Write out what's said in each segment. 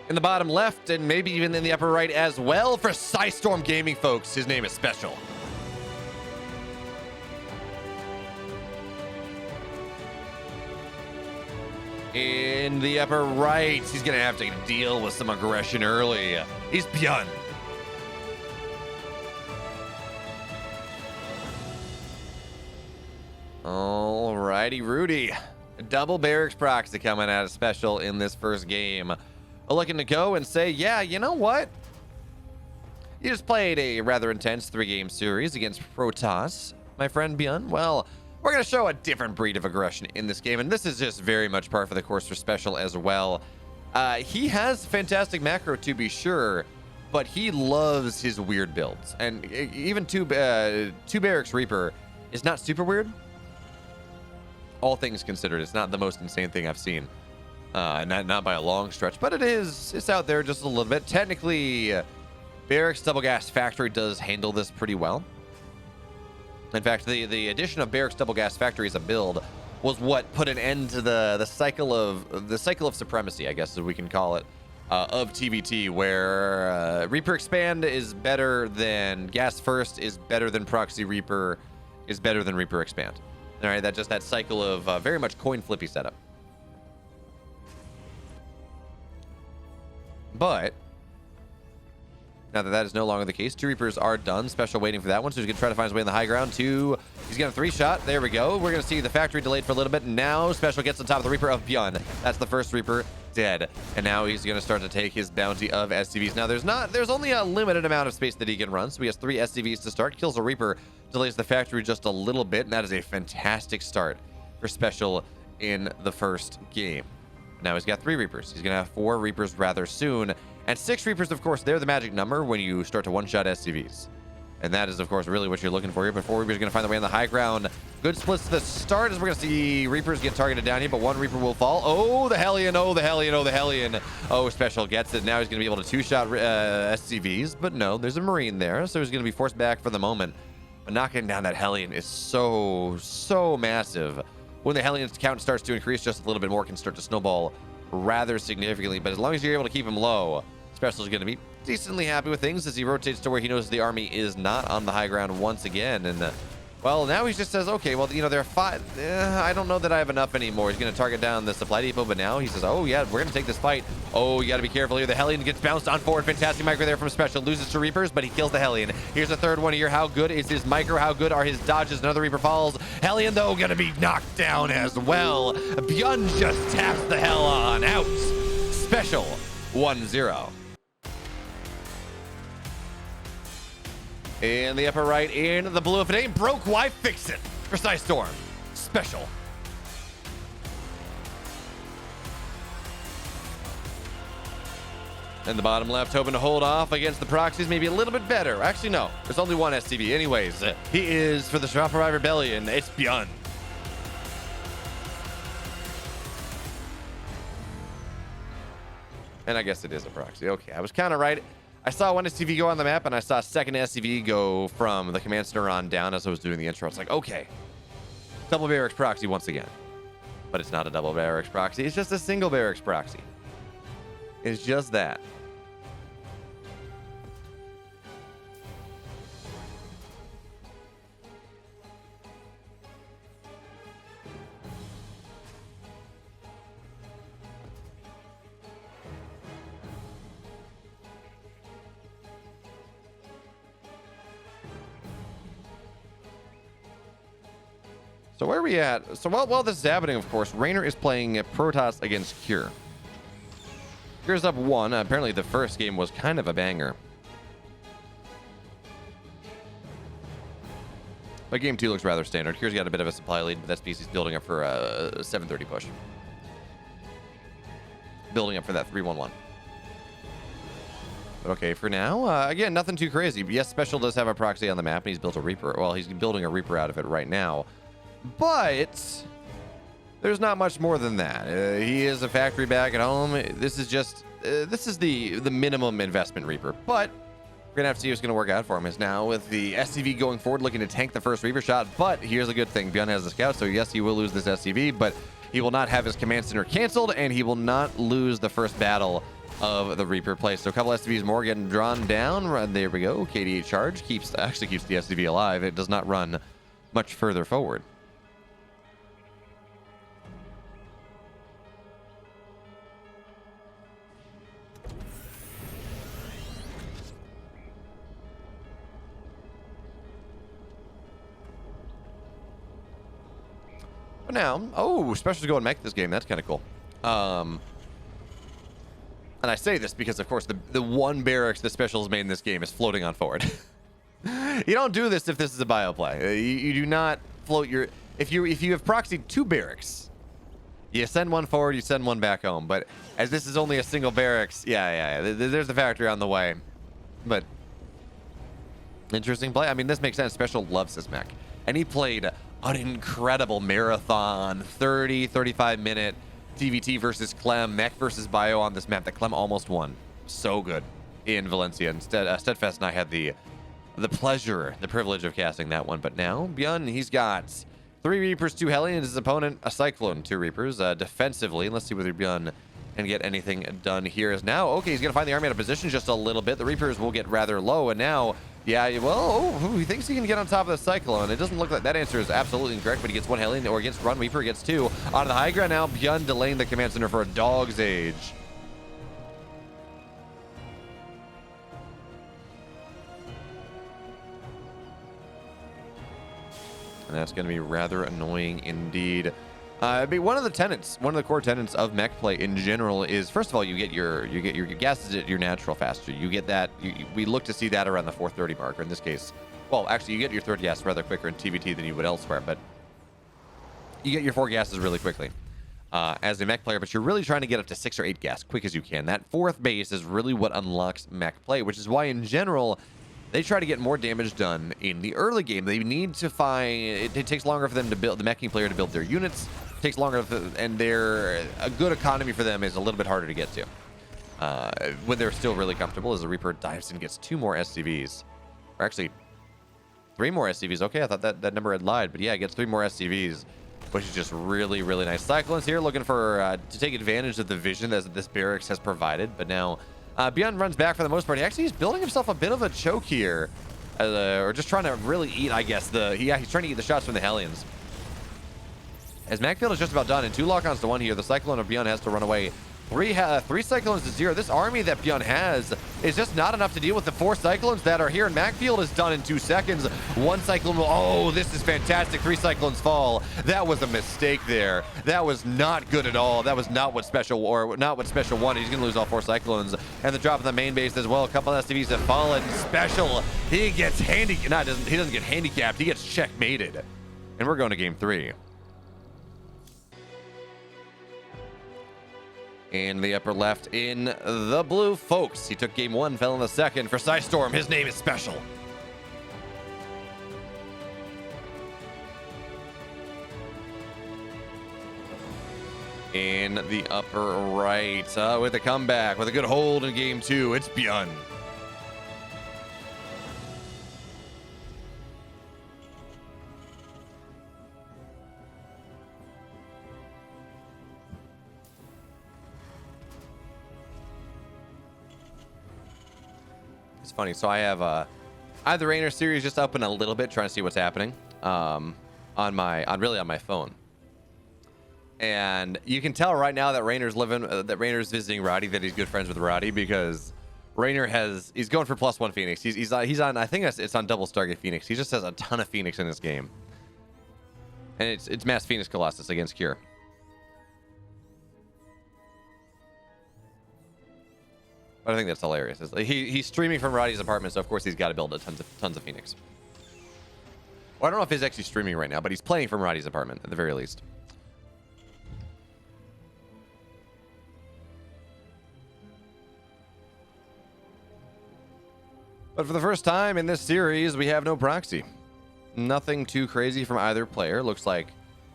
In the bottom left, and maybe even in the upper right as well for PSISTORM Gaming, folks. His name is SpeCial. In the upper right, he's going to have to deal with some aggression early. He's Byun. Alrighty, Rudy. Double barracks proxy coming out of SpeCial in this first game. Looking to go and say, yeah, you know what? You just played a rather intense 3-game series against Protoss, my friend Byun. Well, we're going to show a different breed of aggression in this game, and this is just very much par for the course for SpeCial as well. He has fantastic macro, to be sure, but he loves his weird builds. And even two barracks Reaper is not super weird. All things considered, it's not the most insane thing I've seen. Not by a long stretch, but it's out there just a little bit. Technically, Barracks Double Gas Factory does handle this pretty well. In fact, the addition of Barracks Double Gas Factory as a build was what put an end to the cycle of supremacy, I guess, as we can call it, of TVT, where Reaper Expand is better than Gas First, is better than Proxy Reaper, is better than Reaper Expand. All right, that cycle of very much coin flippy setup. But now that is no longer the case, 2 Reapers are done. SpeCial waiting for that one, so he's going to try to find his way in the high ground. He's going to 3-shot. There we go. We're going to see the factory delayed for a little bit. Now SpeCial gets on top of the Reaper of Byun. That's the first Reaper dead. And now he's going to start to take his bounty of SCVs. Now there's only a limited amount of space that he can run, so he has 3 SCVs to start. Kills a Reaper, delays the factory just a little bit, and that is a fantastic start for SpeCial in the first game. Now he's got 3 Reapers. He's going to have 4 Reapers rather soon. And 6 Reapers, of course, they're the magic number when you start to one-shot SCVs. And that is, of course, really what you're looking for here. But 4 Reapers are going to find their way on the high ground. Good splits to the start as we're going to see Reapers get targeted down here, but 1 Reaper will fall. Oh, the Hellion. Oh, the Hellion. Oh, the Hellion. Oh, SpeCial gets it. Now he's going to be able to 2-shot SCVs. But no, there's a Marine there, so he's going to be forced back for the moment. But knocking down that Hellion is so massive. When the Hellion count starts to increase just a little bit more, can start to snowball rather significantly. But as long as you're able to keep him low, SpeCial is going to be decently happy with things as he rotates to where he knows the army is not on the high ground once again. And well, now he just says, okay, well, you know, there are 5. I don't know that I have enough anymore. He's going to target down the supply depot, but now he says, oh yeah, we're going to take this fight. Oh, you got to be careful here. The Hellion gets bounced on forward. Fantastic micro there from SpeCial. Loses to Reapers, but he kills the Hellion. Here's a third one here. How good is his micro? How good are his dodges? Another Reaper falls. Hellion, though, going to be knocked down as well. Byun just taps the hell on out. SpeCial 1-0. In the upper right, in the blue. If it ain't broke, why fix it? For PSISTORM. SpeCial. In the bottom left, hoping to hold off against the proxies, maybe a little bit better. Actually, no. There's only 1 SCV. Anyways, he is, for the Shopify Rebellion, it's Byun. And I guess it is a proxy. Okay, I was kind of right. I saw 1 SCV go on the map, and I saw a second SCV go from the command center on down as I was doing the intro. It's like, okay, double barracks proxy once again. But it's not a double barracks proxy. It's just a single barracks proxy. It's just that. So where are we at? So while this is happening, of course, Raynor is playing Protoss against Cure. Cure's up 1. Apparently the first game was kind of a banger. But game 2 looks rather standard. Cure's got a bit of a supply lead, but that species building up for a 7:30 push. Building up for that 3-1-1. But okay, for now, again, nothing too crazy. Yes, SpeCial does have a proxy on the map, and he's built a Reaper. Well, he's building a Reaper out of it right now. But there's not much more than that. He is a factory back at home. This is just this is the minimum investment Reaper. But we're gonna have to see what's gonna work out for him. Is now with the SCV going forward, looking to tank the first Reaper shot. But here's a good thing: Byun has the scout, so yes, he will lose this SCV, but he will not have his command center canceled, and he will not lose the first battle of the Reaper play. So a couple SCVs more getting drawn down. There we go. KD8 charge actually keeps the SCV alive. It does not run much further forward. But now, oh, Special's going mech this game. That's kind of cool. And I say this because, of course, the one barracks the Special's made in this game is floating on forward. You don't do this if this is a bio play. You do not float your... If you have proxied 2 barracks, you send one forward, you send one back home. But as this is only a single barracks, yeah. There's the factory on the way. But interesting play. I mean, this makes sense. Special loves his mech. And he played an incredible marathon 35 minute TVT versus Clem, mech versus bio on this map that Clem almost won. So good in Valencia. Instead, Steadfast and I had the privilege of casting that one. But now Byun, he's got 3 Reapers, 2 Hellions, his opponent a Cyclone, 2 Reapers. Defensively, let's see whether Byun can get anything done here. Is now okay, he's gonna find the army out of position just a little bit. The Reapers will get rather low, and now he thinks he can get on top of the Cyclone. It doesn't look like that answer is absolutely incorrect, but he gets 1 Hellion, or gets Run Reaper, gets 2. On the high ground now, Byun delaying the command center for a dog's age. And that's going to be rather annoying indeed. One of the core tenets of mech play in general is, first of all, you get your gases at your natural faster. You get that. We look to see that around the 430 mark, or in this case, well, actually, you get your 3rd gas rather quicker in TVT than you would elsewhere, but you get your 4 gases really quickly as a mech player. But you're really trying to get up to 6 or 8 gas quick as you can. That 4th base is really what unlocks mech play, which is why in general they try to get more damage done in the early game. They need to find... It takes longer for them to build, the meching player to build their units. It takes longer, and a good economy for them is a little bit harder to get to. When they're still really comfortable, as the Reaper dives in, gets 2 more SCVs. Or actually, 3 more SCVs. Okay, I thought that number had lied. But yeah, it gets 3 more SCVs, which is just really, really nice. Cyclones here looking for to take advantage of the vision that this barracks has provided. But now... Byun runs back for the most part. He's building himself a bit of a choke here. Or just trying to really eat, I guess. He's trying to eat the shots from the Hellions. As Macfield is just about done, and 2 lock-ons to 1 here, the Cyclone of Byun has to run away. 3 Cyclones to 0. This army that Byun has is just not enough to deal with the 4 Cyclones that are here, and Macfield is done in 2 seconds. 1 Cyclone will... Oh, this is fantastic. 3 Cyclones fall. That was a mistake there. That was not good at all. That was not what Special wanted. He's going to lose all 4 Cyclones. And the drop in the main base as well. A couple of SCVs have fallen. Special, he gets he doesn't get handicapped. He gets checkmated. And we're going to game 3. In the upper left, in the blue, folks. He took game 1, fell in the 2nd. For PSISTORM, his name is SpeCial. In the upper right, with a comeback, with a good hold in game 2, it's Byun. It's funny. So I have I have the Rainer series just open a little bit, trying to see what's happening on my phone. And you can tell right now that Rainer's visiting Roddy, that he's good friends with Roddy, because Rainer he's going for +1 Phoenix. He's on, I think it's on double Stargate Phoenix. He just has a ton of Phoenix in this game, and it's Mass Phoenix Colossus against Cure. But I think that's hilarious. He's streaming from Roddy's apartment, so of course he's got to build tons of Phoenix. Well, I don't know if he's actually streaming right now, but he's playing from Roddy's apartment at the very least. But for the first time in this series, we have no proxy. Nothing too crazy from either player. Looks like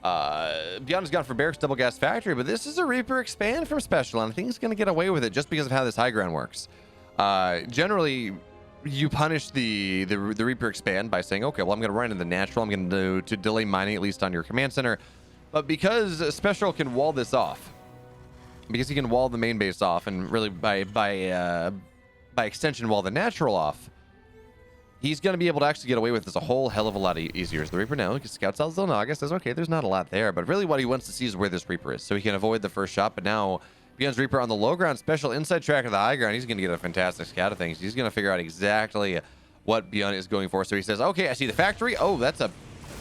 Byun's gone for Barracks Double Gas Factory, but this is a Reaper expand from SpeCial, and I think he's going to get away with it just because of how this high ground works. Generally, you punish the Reaper expand by saying, okay, well, I'm going to run in the natural. I'm going to delay mining at least on your command center. But because SpeCial can wall this off, because he can wall the main base off, and really by extension wall the natural off. He's going to be able to actually get away with this a whole hell of a lot easier. As the Reaper now scouts out Zilnaga, says, okay, there's not a lot there, but really what he wants to see is where this Reaper is, so he can avoid the first shot. But now Byun's Reaper on the low ground, special inside track of the high ground. He's going to get a fantastic scout of things. He's going to figure out exactly what Byun is going for. So he says, okay, I see the factory. Oh, that's a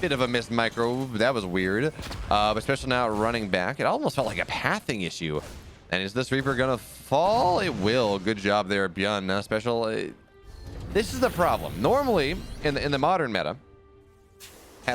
bit of a missed micro. That was weird. But special now running back. It almost felt like a pathing issue. And is this Reaper going to fall? It will. Good job there, Byun. Now special... this is the problem. Normally, in the modern meta,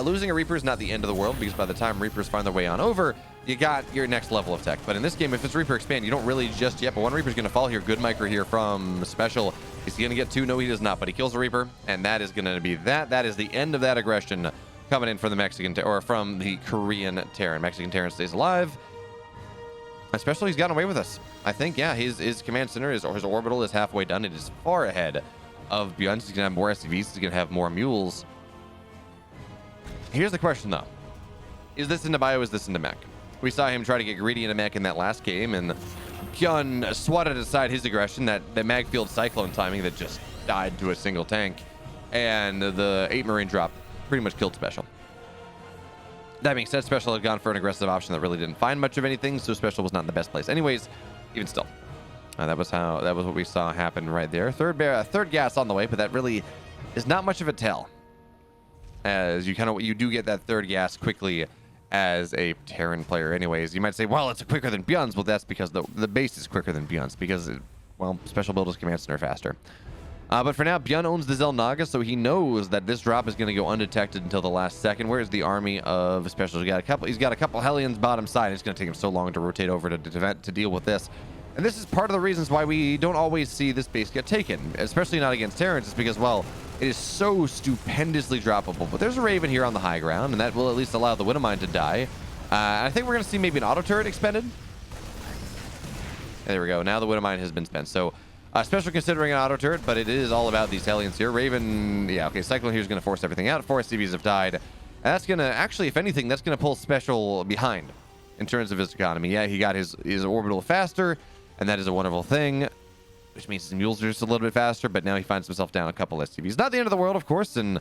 losing a Reaper is not the end of the world, because by the time Reapers find their way on over, you got your next level of tech. But in this game, if it's Reaper expand, you don't really just yet. But one Reaper's going to fall here. Good micro here from Special. Is he going to get two? No, he does not. But he kills the Reaper, and that is going to be that. That is the end of that aggression coming in from the Mexican or from the Korean Terran. Mexican Terran stays alive. Especially, he's gotten away with us. I think, yeah, his command center his orbital is halfway done. It is far ahead of Byun. He's going to have more SCVs. He's going to have more mules. Here's the question, though. Is this into bio? Is this into mech? We saw him try to get greedy into mech in that last game, and Byun swatted aside his aggression, that mag field cyclone timing that just died to a single tank, and the 8 Marine drop pretty much killed Special. That being said, Special had gone for an aggressive option that really didn't find much of anything, so Special was not in the best place. Anyways, even still, that was what we saw happen right there. Third gas on the way, but that really is not much of a tell, as you do get that third gas quickly as a Terran player. Anyways, you might say, well, it's quicker than Byun's. Well, that's because the base is quicker than Byun's, because Special build his command center faster. But for now, Byun owns the Xel'Naga, so he knows that this drop is going to go undetected until the last second. Where's the army of Special? He's got a couple Hellions bottom side. It's going to take him so long to rotate over to deal with this. And this is part of the reasons why we don't always see this base get taken, especially not against Terrans. It's because, well, it is so stupendously droppable. But there's a Raven here on the high ground, and that will at least allow the Widowmine to die. I think we're going to see maybe an auto turret expended. There we go. Now the Widowmine has been spent. So Special considering an auto turret, but it is all about these Hellions here. Raven, yeah, okay, Cyclone here is going to force everything out. 4 SCVs have died. And that's going to, actually, if anything, that's going to pull Special behind in terms of his economy. Yeah, he got his orbital faster, and that is a wonderful thing, which means his mules are just a little bit faster, but now he finds himself down a couple SCVs. Not the end of the world, of course, and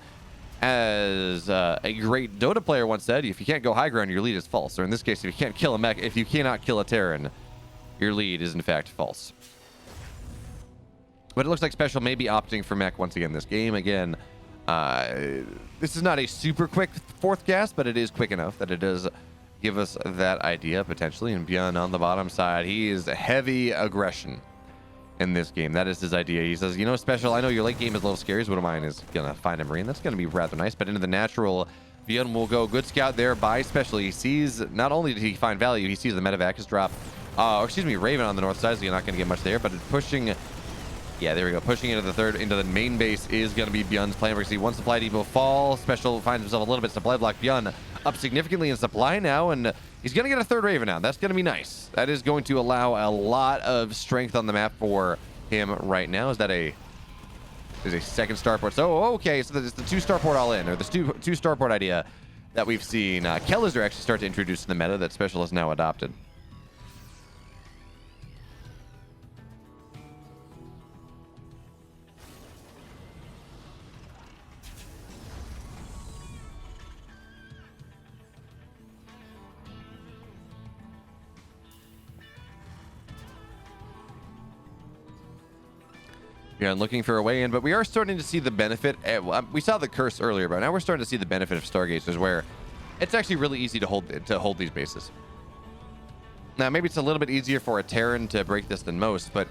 as a great Dota player once said, if you can't go high ground, your lead is false. Or in this case, if you cannot kill a Terran, your lead is in fact false. But it looks like Special may be opting for mech once again this game. Again, this is not a super quick fourth gas, but it is quick enough that it does give us that idea potentially. And Byun on the bottom side, he is heavy aggression in this game. That is his idea. He says, you know, Special, I know your late game is a little scary. What of mine is going to find a Marine. That's going to be rather nice. But into the natural, Byun will go good scout there by Special. He sees, not only did he find value, he sees the medevac is drop. Raven on the north side, so you're not going to get much there. But pushing... Yeah, there we go. Pushing into the main base is going to be Byun's plan. We're going to see one supply depot fall. Special finds himself a little bit supply block. Byun up significantly in supply now, and he's going to get a third Raven now. That's going to be nice. That is going to allow a lot of strength on the map for him right now. Is a second starport? So, okay, so it's the 2 starport all in, or the 2 starport idea that we've seen Kellizer actually start to introduce to the meta that Special has now adopted. Yeah, and looking for a way in, but we are starting to see the benefit. We saw the curse earlier, but now we're starting to see the benefit of Stargazers, where it's actually really easy to hold these bases. Now, maybe it's a little bit easier for a Terran to break this than most, but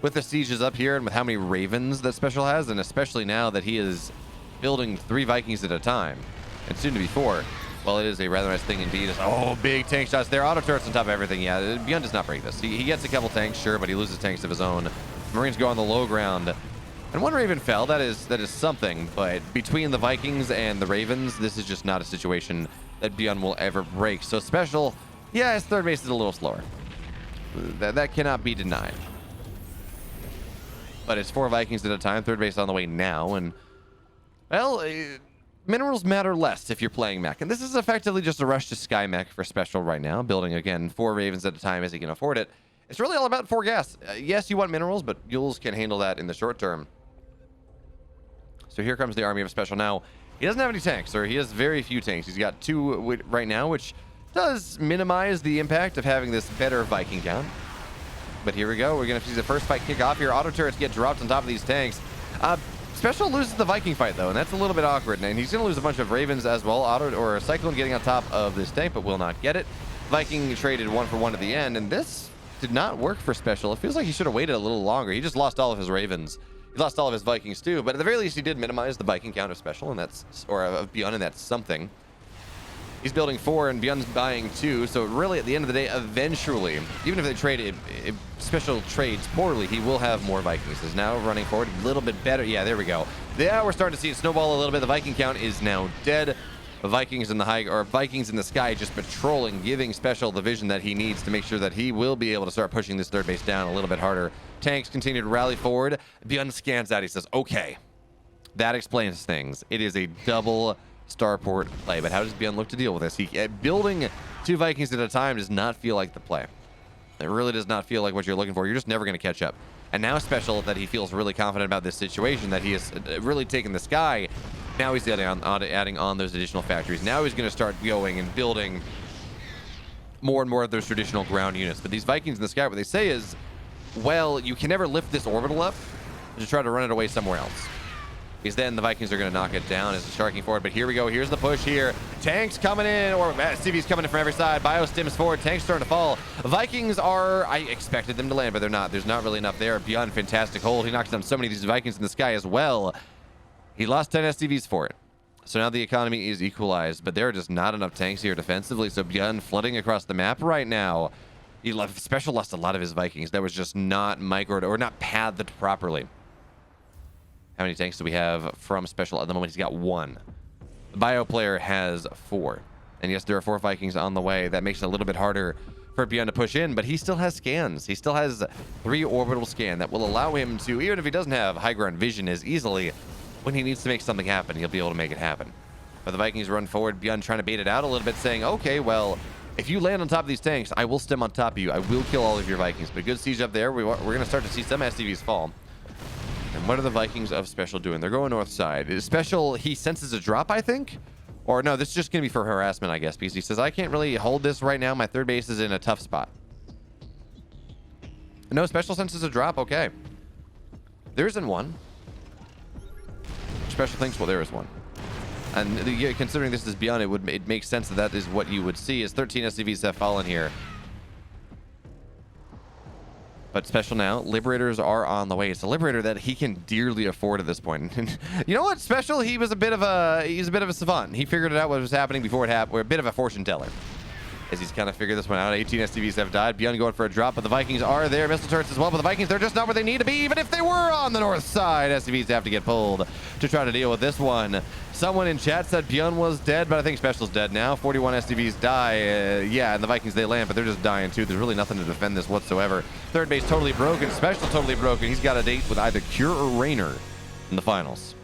with the sieges up here and with how many Ravens that Special has, and especially now that he is building 3 Vikings at a time, and soon to be 4, well, it is a rather nice thing indeed. Oh, big tank shots there. Auto turrets on top of everything. Yeah, Byun does not break this. He gets a couple tanks, sure, but he loses tanks of his own. Marines go on the low ground, and one Raven fell. That is something, but between the Vikings and the Ravens, this is just not a situation that Byun will ever break. So Special, yeah, his third base is a little slower. That cannot be denied. But it's 4 Vikings at a time, third base on the way now, and well, minerals matter less if you're playing mech, and this is effectively just a rush to sky mech for Special right now, building again 4 Ravens at a time as he can afford it. It's really all about 4 gas. Yes, you want minerals, but Yules can handle that in the short term. So here comes the army of Special. Now, he doesn't have any tanks, or he has very few tanks. He's got 2 right now, which does minimize the impact of having this better Viking count. But here we go. We're going to see the first fight kick off here. Auto turrets get dropped on top of these tanks. Special loses the Viking fight, though, and that's a little bit awkward. And he's going to lose a bunch of Ravens as well. Or Cyclone getting on top of this tank, but will not get it. Viking traded 1-for-1 at the end, and this did not work for Special. It feels like he should have waited a little longer. He just lost all of his Ravens. He lost all of his Vikings too, but at the very least he did minimize the Viking count of Special, and that's, or of Byun, and that's something. He's building 4 and Byun's buying 2, so really at the end of the day, eventually, even if they trade, if Special trades poorly, he will have more Vikings. He's now running forward a little bit better. Yeah, there we go. Yeah, we're starting to see it snowball a little bit. The Viking count is now dead. Vikings in the sky just patrolling, giving Special the vision that he needs to make sure that he will be able to start pushing this third base down a little bit harder. Tanks continue to rally forward. Byun scans out. He says, okay, that explains things. It is a double starport play, but how does Byun look to deal with this? Building 2 Vikings at a time does not feel like the play. It really does not feel like what you're looking for. You're just never going to catch up. And now Special, that he feels really confident about this situation, that he has really taken the sky. Now he's adding on those additional factories. Now he's going to start going and building more and more of those traditional ground units. But these Vikings in the sky, what they say is, well, you can never lift this orbital up to try to run it away somewhere else. Because then the Vikings are going to knock it down as it's sharking forward. But here we go. Here's the push here. Tanks coming in, or CV's coming in from every side. Bio stims forward. Tanks starting to fall. Vikings are, I expected them to land, but they're not. There's not really enough there. Byun, fantastic hold. He knocks down so many of these Vikings in the sky as well. He lost 10 SCVs for it. So now the economy is equalized, but there are just not enough tanks here defensively. So Byun flooding across the map right now. Special lost a lot of his Vikings. That was just not microed or not pathed properly. How many tanks do we have from Special? At the moment, he's got 1. The Bio player has 4. And yes, there are 4 Vikings on the way. That makes it a little bit harder for Byun to push in, but he still has scans. He still has 3 orbital scan that will allow him to, even if he doesn't have high ground vision as easily, when he needs to make something happen, he'll be able to make it happen. But the Vikings run forward, Byun trying to bait it out a little bit, saying, okay, well, if you land on top of these tanks, I will stem on top of you. I will kill all of your Vikings. But good siege up there. We're going to start to see some SCVs fall. And what are the Vikings of Special doing? They're going north side. Is Special, he senses a drop, I think? Or no, this is just going to be for harassment, I guess, because he says, I can't really hold this right now. My third base is in a tough spot. No, Special senses a drop. Okay. There isn't one. Special thinks, well, there is one. And considering this is Byun, it makes sense that that is what you would see, as 13 SCVs have fallen here. But Special now, Liberators are on the way. It's a Liberator that he can dearly afford at this point. And you know what? Special, he's a bit of a savant. He figured it out what was happening before it happened. We're a bit of a fortune teller, as he's kind of figured this one out. 18 SCVs have died. Byun going for a drop, but the Vikings are there. Missile turrets as well, but the Vikings, they're just not where they need to be. Even if they were on the north side, SCVs have to get pulled to try to deal with this one. Someone in chat said Byun was dead, but I think Special's dead now. 41 SCVs die. Yeah, and the Vikings, they land, but they're just dying too. There's really nothing to defend this whatsoever. Third base totally broken. Special totally broken. He's got a date with either Cure or Rainer in the finals.